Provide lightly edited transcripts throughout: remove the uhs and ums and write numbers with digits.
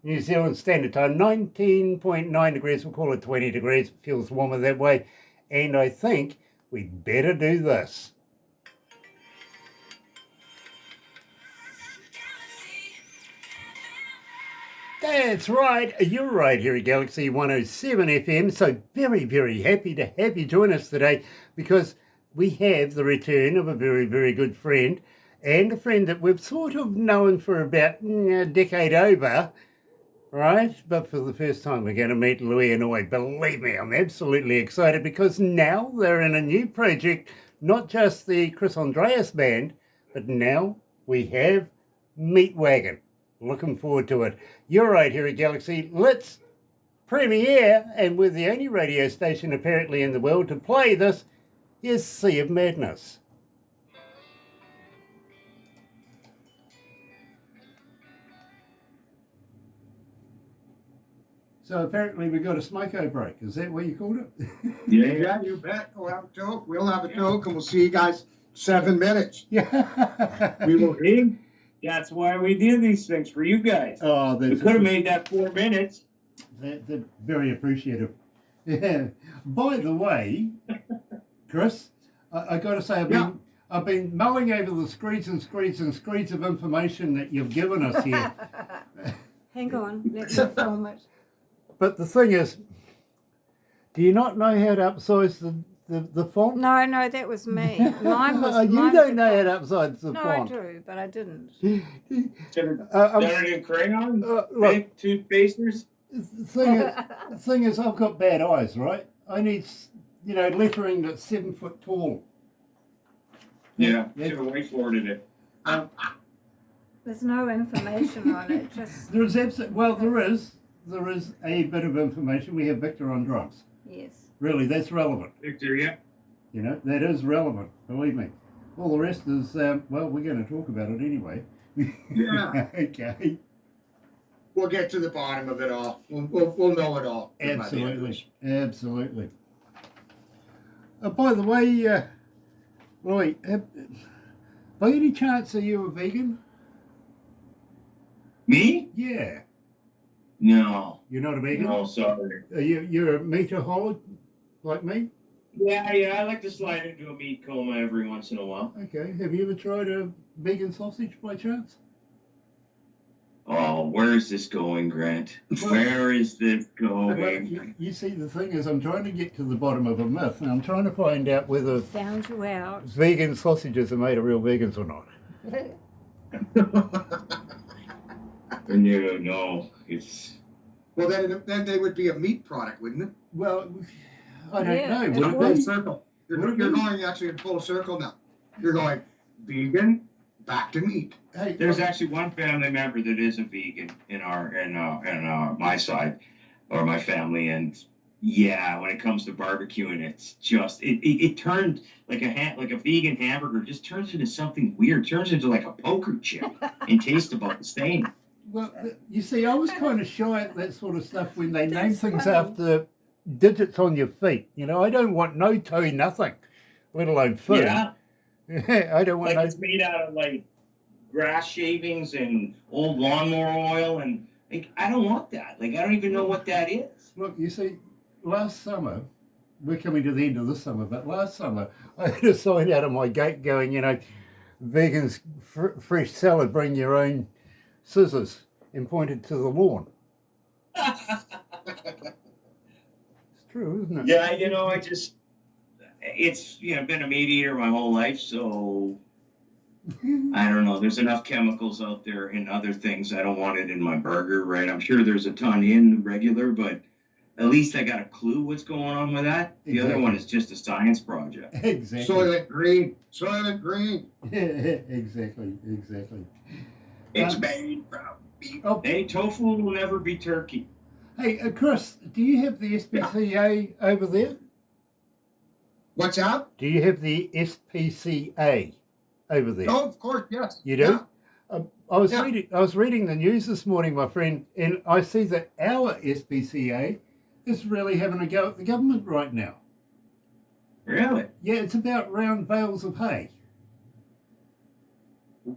New Zealand Standard Time, 19.9 degrees. We'll call it 20 degrees. It feels warmer that way. And I think we'd better do this. That's right. You're right here at Galaxy 107 FM. So very, very happy to have you join us today because we have the return of a very, very good friend and a friend that we've sort of known for about a decade over. Right, but for the first time we're going to meet Louis and Oi. Believe me, I'm absolutely excited because now they're in a new project, not just the Chris Andreas band, but now we have Meatwagon. Looking forward to it. You're right here at Galaxy. Let's premiere, and we're the only radio station apparently in the world to play this. Here's Sea of Madness. So apparently we got a smoko break. Is that what you called it? Yeah, you bet. We'll have a joke. We'll have a joke, and we'll see you guys 7 minutes. Yeah. We will be. That's why we did these things for you guys. Oh, we could have made that 4 minutes. That's very appreciative. Yeah. By the way, Chris, I got to say, I've been mulling over the screeds and screeds and screeds of information that you've given us here. Hang on, let me film it. But the thing is, do you not know how to upsize the font? No, that was me. Mine was. You don't know how to upsize the no, font. No, I do, but I didn't. Done it in crayon? Look, toothpasters? The thing is, I've got bad eyes, right? I need, lettering that's 7 foot tall. Yeah, should have whiteboarded it. There's no information on it. Just there is There is a bit of information. We have Victor on drums. Yes. Really, that's relevant. Victor, yeah. That is relevant, believe me. All the rest is, we're going to talk about it anyway. Yeah. Okay. We'll get to the bottom of it all. We'll know it all. Absolutely. Absolutely. By the way, Roy, by any chance are you a vegan? Me? Yeah. No. You're not a vegan? No, sorry. You're a meataholic like me? Yeah, I like to slide into a meat coma every once in a while. Okay. Have you ever tried a vegan sausage by chance? Oh, where is this going, Grant? Where is this going? Well, you see, the thing is, I'm trying to get to the bottom of a myth, and I'm trying to find out whether found you out. Vegan sausages are made of real vegans or not. No, it's... Well, then they would be a meat product, wouldn't it? Well, I don't know. Would it be? Circle. You're going actually in full circle now. You're going vegan, back to meat. Hey, there's actually one family member that is a vegan in my side, or my family, and yeah, when it comes to barbecuing, it's just it turned like a vegan hamburger just turns into something weird. Turns into like a poker chip and tastes about the same. Well, you see, I was kind of shy at that sort of stuff when they name things after digits on your feet. I don't want no toe, nothing, let alone food. Yeah. I don't want it's made out of like grass shavings and old lawnmower oil, and I don't want that. I don't even know what that is. Look, you see, last summer, we're coming to the end of this summer, but last summer I had a sign out of my gate going, vegans, fresh salad, bring your own scissors, and pointed to the lawn. It's true, isn't it? Yeah, it's been a meat eater my whole life, so I don't know. There's enough chemicals out there and other things. I don't want it in my burger, right? I'm sure there's a ton in regular, but at least I got a clue what's going on with that. The other one is just a science project. Exactly. Soylent Green. Exactly. It's made from beef. Hey, tofu will never be turkey. Hey, Chris, do you have the SPCA over there? What's that? Do you have the SPCA over there? Oh, of course, yes. You do? Yeah. I was reading the news this morning, my friend, and I see that our SPCA is really having a go at the government right now. Really? Yeah, it's about round bales of hay.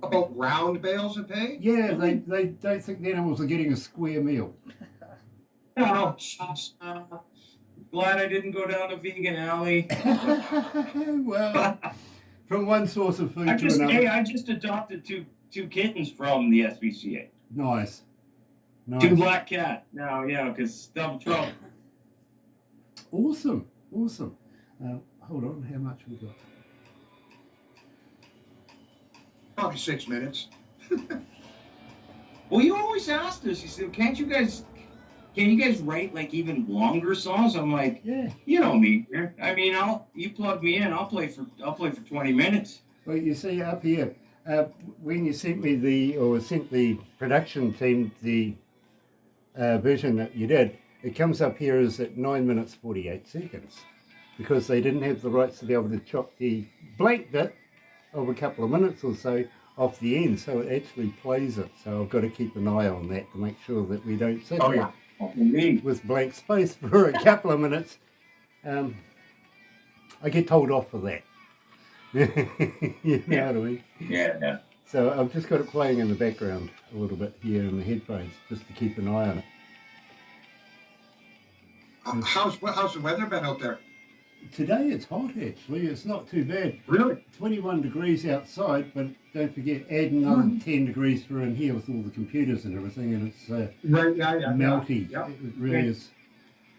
About round bales of hay? Yeah, they don't think the animals are getting a square meal. Oh, glad I didn't go down the vegan alley. Well, from one source of food to another. I just adopted two kittens from the SPCA. Nice. Two black cat. No, yeah, because double trouble. Awesome. Hold on, how much we got? Probably 6 minutes. Well, you always asked us. You said, can you guys write like even longer songs? I'm like, Yeah. you know me. I mean, you plug me in. I'll play for 20 minutes. Well, you see up here, when you sent the production team the version that you did, it comes up here as at 9 minutes 48 seconds, because they didn't have the rights to be able to chop the blank bit of a couple of minutes or so off the end, so it actually plays it. So I've got to keep an eye on that to make sure that we don't sit there with blank space for a couple of minutes. I get told off for that. You know what I mean? Yeah. So I've just got it playing in the background a little bit here in the headphones, just to keep an eye on it. How's the weather been out there? Today it's hot actually, it's not too bad. Really? 21 degrees outside, but don't forget, add another 10 degrees for in here with all the computers and everything, and it's Right, yeah. melty. Yeah. It really is.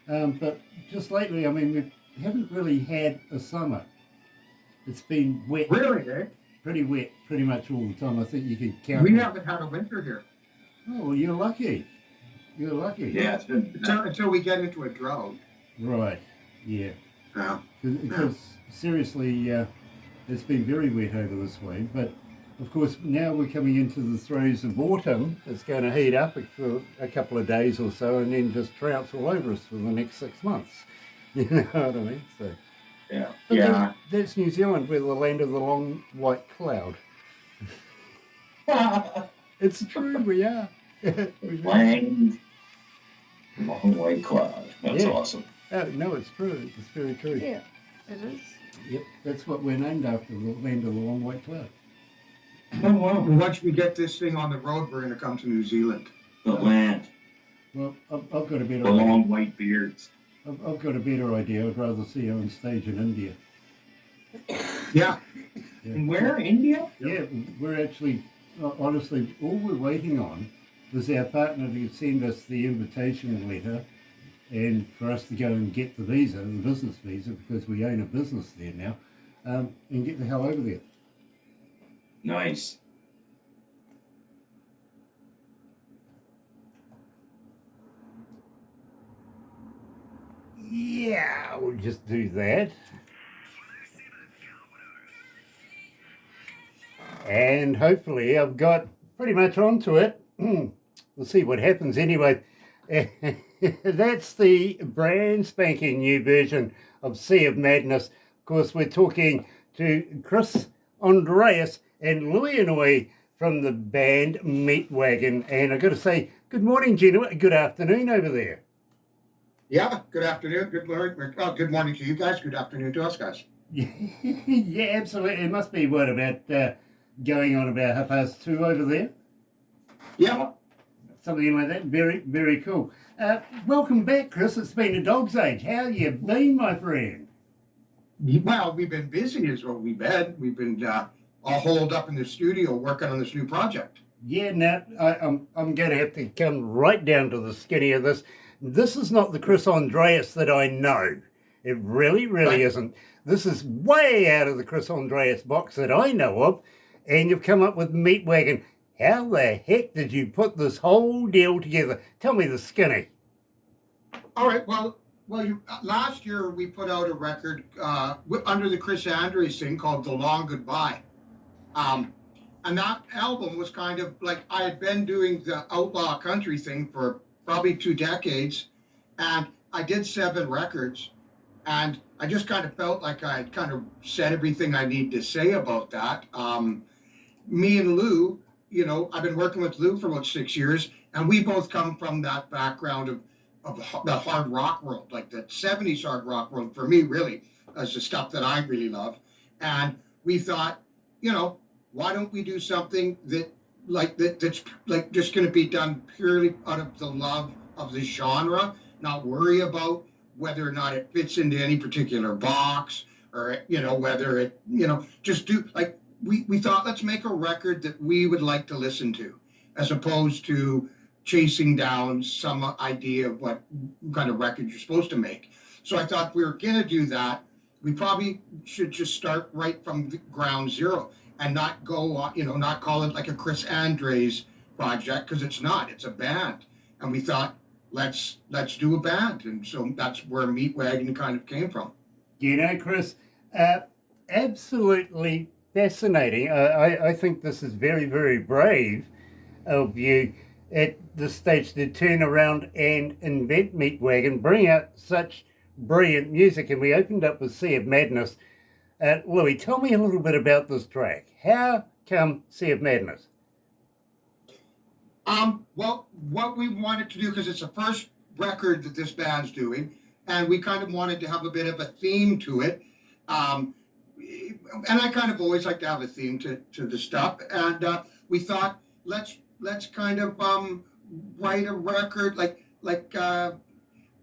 But just lately, I mean, we haven't really had a summer. It's been wet. Really, eh? Pretty wet, pretty much all the time. I think you could count. We haven't had a winter here. Oh, well, you're lucky. You're lucky. Yeah, it's been Until we get into a drought. Right, yeah. Yeah. Because seriously, it's been very wet over this way. But of course, now we're coming into the throes of autumn. It's going to heat up for a couple of days or so, and then just trouts all over us for the next 6 months. You know what I mean? So. yeah. But that's New Zealand. We're the land of the long white cloud. It's true, we are. Land. Long white cloud. That's awesome. No, it's true. It's very true. Yeah, it is. Yep, that's what we're named after, the land of the long white cloud. Oh, well, once we get this thing on the road, we're going to come to New Zealand. The land. Well, I've got a better The idea. long white beards. I've got a better idea. I'd rather see her on stage in India. Yeah. And where? India? Yeah, we're actually, honestly, all we're waiting on is our partner to send us the invitation letter and for us to go and get the visa, the business visa, because we own a business there now, and get the hell over there. Nice. Yeah, we'll just do that. And hopefully I've got pretty much onto it. We'll see what happens anyway. That's the brand spanking new version of Sea of Madness. Of course, we're talking to Chris Andreas and Louis Inouye from the band Meatwagon. And I've got to say, good morning, gentlemen. Good afternoon over there. Yeah, good afternoon. Good morning. Good morning to you guys. Good afternoon to us guys. Yeah, absolutely. It must be, what, about going on about 2:30 over there? Yeah. Something like that. Very, very cool. Welcome back, Chris. It's been a dog's age. How you been, my friend? Well, we've been busy is what we've been. We've been all holed up in the studio working on this new project. Yeah, now I'm going to have to come right down to the skinny of this. This is not the Chris Andreas that I know. It really, really isn't. This is way out of the Chris Andreas box that I know of. And you've come up with Meatwagon. How the heck did you put this whole deal together? Tell me the skinny. All right. Well, last year we put out a record under the Chris Andreas thing called The Long Goodbye. And that album was kind of like I had been doing the outlaw country thing for probably 2 decades. And I did 7 records. And I just kind of felt like I had kind of said everything I need to say about that. Me and Lou, you know, I've been working with Lou for about 6 years, and we both come from that background of the hard rock world, like the 70s hard rock world, for me, really, as the stuff that I really love. And we thought, you know, why don't we do something that's like just going to be done purely out of the love of the genre, not worry about whether or not it fits into any particular box, or whether it just do like we thought, let's make a record that we would like to listen to, as opposed to chasing down some idea of what kind of record you're supposed to make. So I thought, we were going to do that, we probably should just start right from ground zero and not go, not call it like a Chris Andres project, because it's not. It's a band, and we thought, let's do a band, and so that's where Meatwagon kind of came from. Chris, absolutely fascinating. I think this is very, very brave of you at this stage to turn around and invent Meatwagon, bring out such brilliant music, and we opened up with Sea of Madness. Louis, tell me a little bit about this track. How come Sea of Madness? Well, what we wanted to do, because it's the first record that this band's doing, and we kind of wanted to have a bit of a theme to it. And I kind of always like to have a theme to the stuff. And we thought, let's kind of write a record like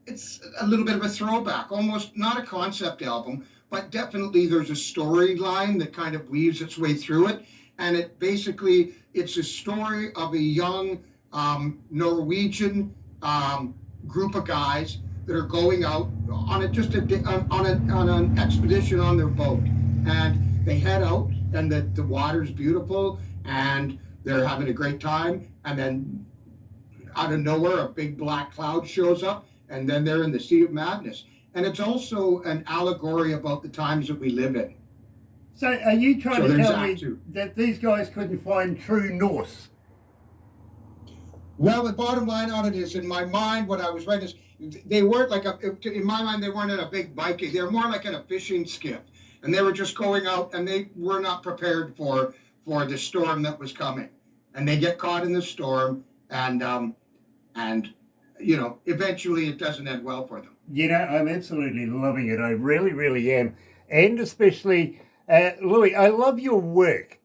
it's a little bit of a throwback, almost not a concept album, but definitely there's a storyline that kind of weaves its way through it. And it's a story of a young Norwegian group of guys that are going out on an expedition on their boat, and they head out, and the water's beautiful, and they're having a great time, and then out of nowhere a big black cloud shows up, and then they're in the Sea of Madness. And it's also an allegory about the times that we live in. So are you trying to tell me too. that these guys couldn't find true Norse? Well, the bottom line on it is, in my mind, what I was writing is, they weren't in my mind, they weren't in a big biking. They were more like in a fishing skiff. And they were just going out, and they were not prepared for the storm that was coming. And they get caught in the storm, and eventually it doesn't end well for them. I'm absolutely loving it. I really, really am. And especially, Louis, I love your work.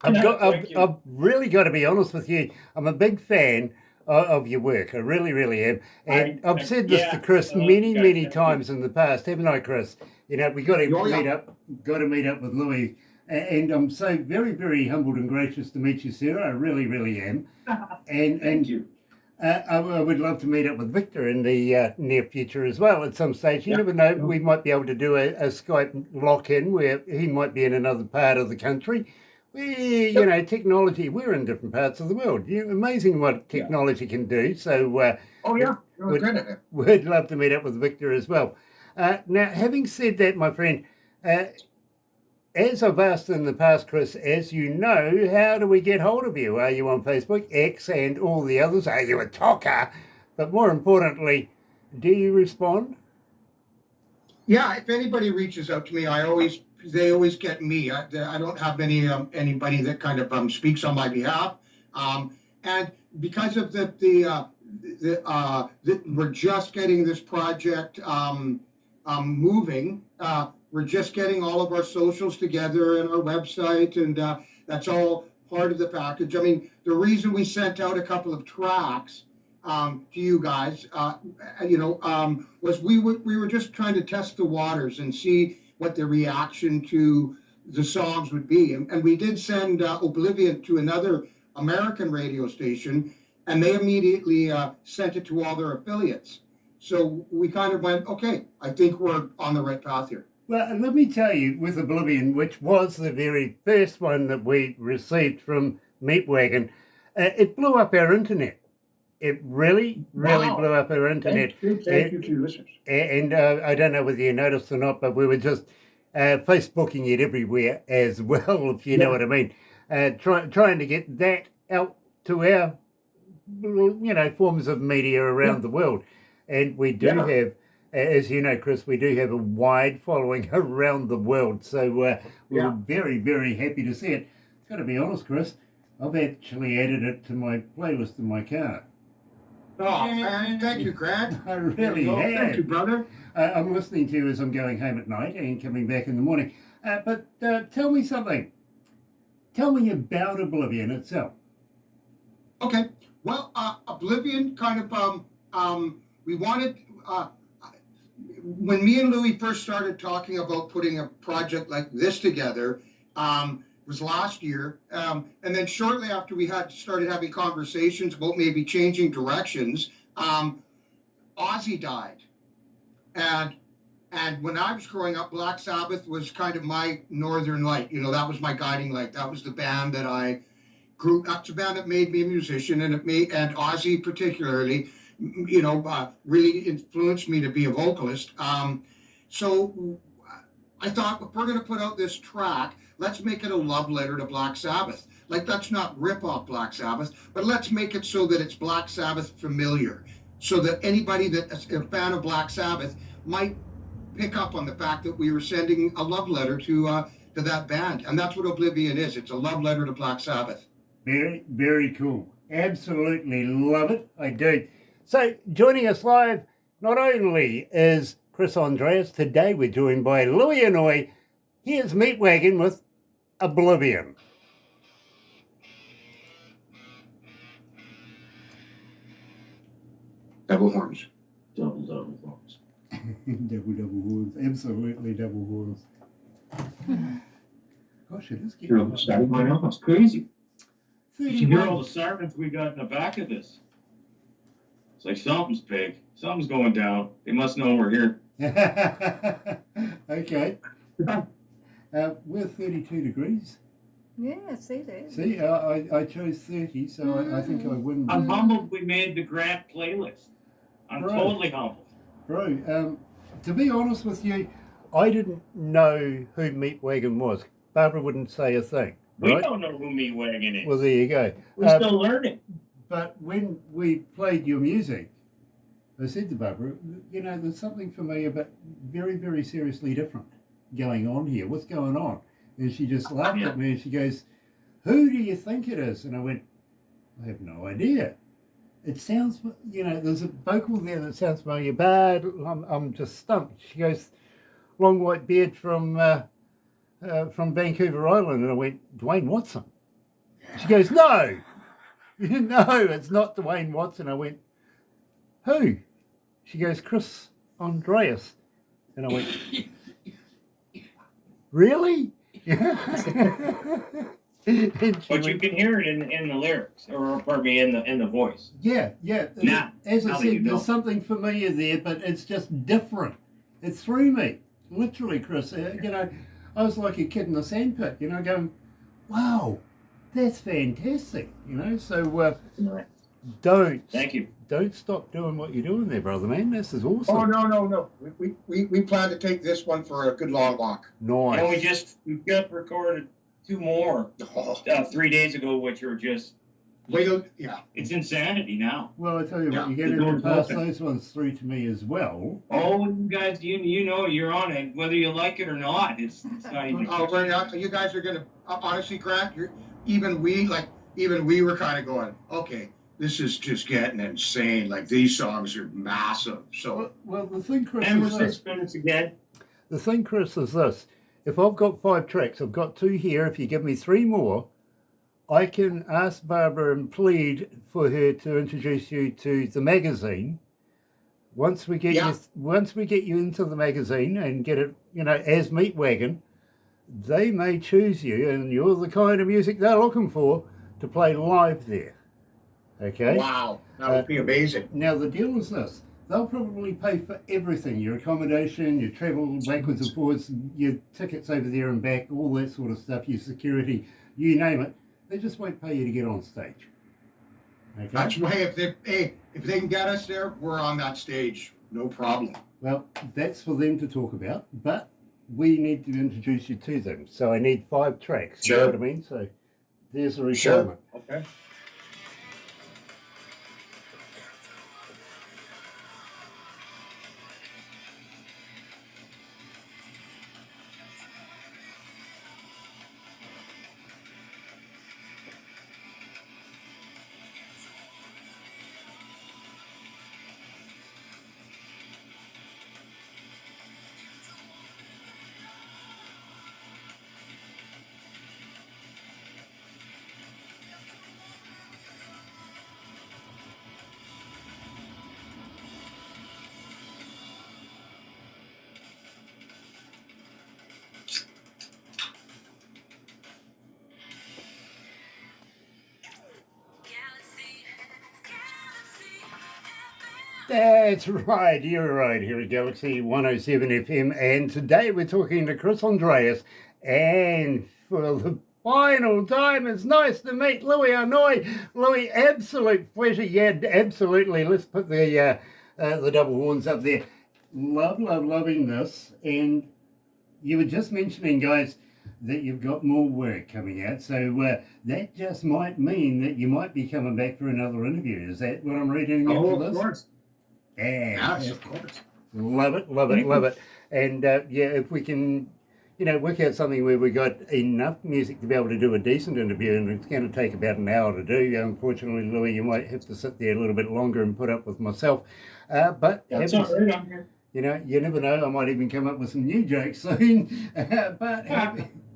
I've really got to be honest with you. I'm a big fan of your work. I really, really am. And I've said this to Chris many times in the past, haven't I, Chris? We got to meet up with Louis. And I'm so very, very humbled and gracious to meet you, sir. I really, really am. And Thank you. I would love to meet up with Victor in the near future as well at some stage. You never know, we might be able to do a Skype lock-in where he might be in another part of the country. Technology, we're in different parts of the world. Amazing what technology can do. So we'd love to meet up with Victor as well. Now, having said that, my friend, as I've asked in the past, Chris, as you know, how do we get hold of you? Are you on Facebook, X, and all the others? Are you a talker? But more importantly, do you respond? Yeah, if anybody reaches out to me, they always get me. I don't have anybody that kind of speaks on my behalf. And because of we're just getting this project moving. We're just getting all of our socials together and our website, and that's all part of the package. I mean, the reason we sent out a couple of tracks to you guys, was we were just trying to test the waters and see what the reaction to the songs would be. And we did send Oblivion to another American radio station, and they immediately sent it to all their affiliates. So we kind of went, okay, I think we're on the right path here. Well, let me tell you, with Oblivion, which was the very first one that we received from Meatwagon, it blew up our internet. It really blew up our internet. Thank you to your listeners. And I don't know whether you noticed or not, but we were just Facebooking it everywhere as well, if you know what I mean. Trying to get that out to our, forms of media around the world. And we do have, as you know, Chris, we do have a wide following around the world. So we're very, very happy to see it. Got to be honest, Chris, I've actually added it to my playlist in my car. Oh, man, thank you, Grant. I really have. Thank you, brother. I'm listening to you as I'm going home at night and coming back in the morning. But tell me something. tell me about Oblivion itself. Okay. Well, Oblivion kind of we wanted when me and Louis first started talking about putting a project like this together. Was last year, and then shortly after we had started having conversations about maybe changing directions, Ozzy died, and when I was growing up, Black Sabbath was kind of my northern light. You know, that was my guiding light. That was the band that I grew. That's the band that made me a musician, and Ozzy particularly, you know, really influenced me to be a vocalist. So I thought, if we're going to put out this track, let's make it a love letter to Black Sabbath. Like, let's not rip off Black Sabbath, but let's make it so that it's Black Sabbath familiar, so that anybody that's a fan of Black Sabbath might pick up on the fact that we were sending a love letter to that band. And that's what Oblivion is. It's a love letter to Black Sabbath. Very, very cool. Absolutely love it. I do. So, joining us live, not only is Chris Andreas, today we're joined by Louis Hanoi. Here's Meatwagon with Oblivion. Double horns. Double horns. double horns. Absolutely double horns. Gosh, it is You're getting... almost out of my house. It's crazy. You can hear 31. all the sirens we got in the back of this. It's like something's big. Something's going down. They must know we're here. Okay. We're 32 degrees. Yeah, see there. See, I chose 30, so I think I win. I'm humbled we made the Grant playlist. I'm Right. totally humbled. Bro, to be honest with you, I didn't know who Meatwagon was. Barbara wouldn't say a thing. We Right? don't know who Meatwagon is. Well, there you go. We're still learning. But when we played your music, I said to Barbara, you know, there's something for me about very, very seriously different going on here. What's going on? And she just laughed at me and she goes, who do you think it is? And I went, I have no idea. It sounds, you know, there's a vocal there that sounds familiar, but I'm just stumped. She goes, long white beard from Vancouver Island. And I went, Dwayne Watson. She goes, no, no, it's not Dwayne Watson. I went, who? She goes, Chris Andreas. And I went, really? But you can hear it in the lyrics, or pardon me, in the voice. Yeah. Now, As I now that said, you know. there's something familiar there, but it's just different. It threw me, literally, Chris. You know, I was like a kid in a sandpit, you know, going, wow, that's fantastic, you know. So Thank you. don't stop doing what you're doing there, brother man. This is awesome. Oh, no. We plan to take this one for a good long walk. Nice. And we just recorded 2 more Oh, 3 days ago, which are just, yeah. it's insanity now. Well, I tell you Yeah, what, you're the going to door's pass open. those ones through to me as well. Oh, you guys, you know you're on it, whether you like it or not. It's not even. Oh, but you guys are gonna honestly, Grant. Even we were kind of going, okay, this is just getting insane. Like, these songs are massive. So Well, the thing, Chris, And we're is this. 6 minutes again. The thing, Chris, is this. If I've got 5 tracks, I've got 2 here. If you give me 3 more, I can ask Barbara and plead for her to introduce you to the magazine. Once we get you into the magazine and get it, you know, as Meatwagon, they may choose you, and you're the kind of music they're looking for to play live there. Okay. wow, that would be amazing. Now the deal is this. They'll probably pay for everything, your accommodation, your travel backwards and forwards, your tickets over there and back, all that sort of stuff, your security, you name it. They just won't pay you to get on stage. Okay? That's why if they can get us there, we're on that stage, no problem. Well, that's for them to talk about, but we need to introduce you to them. So I need 5 tracks, you know Sure. what I mean? So there's a requirement. Okay. That's right, you're right, here at Galaxy 107 FM, and today we're talking to Chris Andreas, and for the final time, it's nice to meet Louis Arnoy. Louis, absolute pleasure, yeah, absolutely, let's put the double horns up there. Loving this, and you were just mentioning, guys, that you've got more work coming out, so that just might mean that you might be coming back for another interview. Is that what I'm reading into this? Of course. Yeah, Yes, of course. love it. And yeah, if we can, work out something where we got enough music to be able to do a decent interview, and it's going to take about an hour to do. Unfortunately, Louis, you might have to sit there a little bit longer and put up with myself. But That's all right. I'm here. you never know. I might even come up with some new jokes soon. But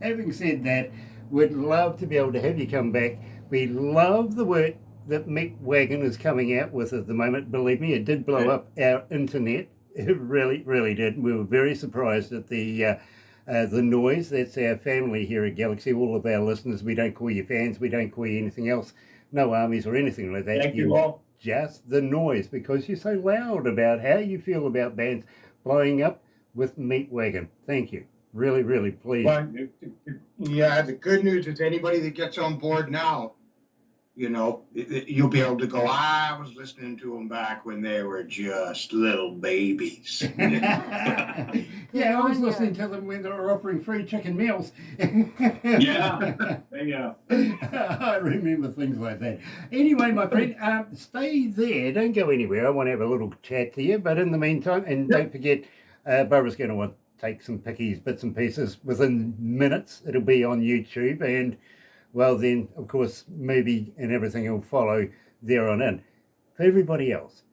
having said that, we'd love to be able to have you come back. We love the work that Meatwagon is coming out with at the moment. Believe me, it did blow up our internet. It really did. We were very surprised at the noise. That's our family here at Galaxy. All of our listeners. We don't call you fans. We don't call you anything else. No armies or anything like that. Thank you all. Just the noise, because you're so loud about how you feel about bands blowing up with Meatwagon. Thank you. Really pleased. But, yeah, the good news is anybody that gets on board now, you'll be able to go, I was listening to them back when they were just little babies. Yeah, I was listening to them when they were offering free chicken meals. Yeah. I remember things like that. Anyway, my friend, stay there. Don't go anywhere. I want to have a little chat to you. But in the meantime, and don't forget, Barbara's going to want to take some pickies, bits and pieces within minutes. It'll be on YouTube, and well, then, of course, movie and everything will follow there on in. For everybody else,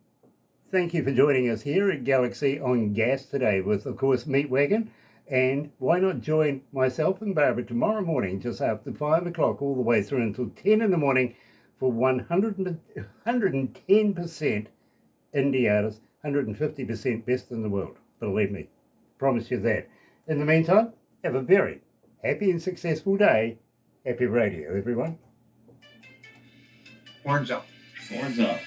thank you for joining us here at Galaxy on Gas today with, of course, Meatwagon. And why not join myself and Barbara tomorrow morning just after 5 o'clock all the way through until 10 in the morning for 110% indie artists, 150% best in the world. Believe me, promise you that. In the meantime, have a very happy and successful day. Happy radio, everyone. Horns up. Horns up.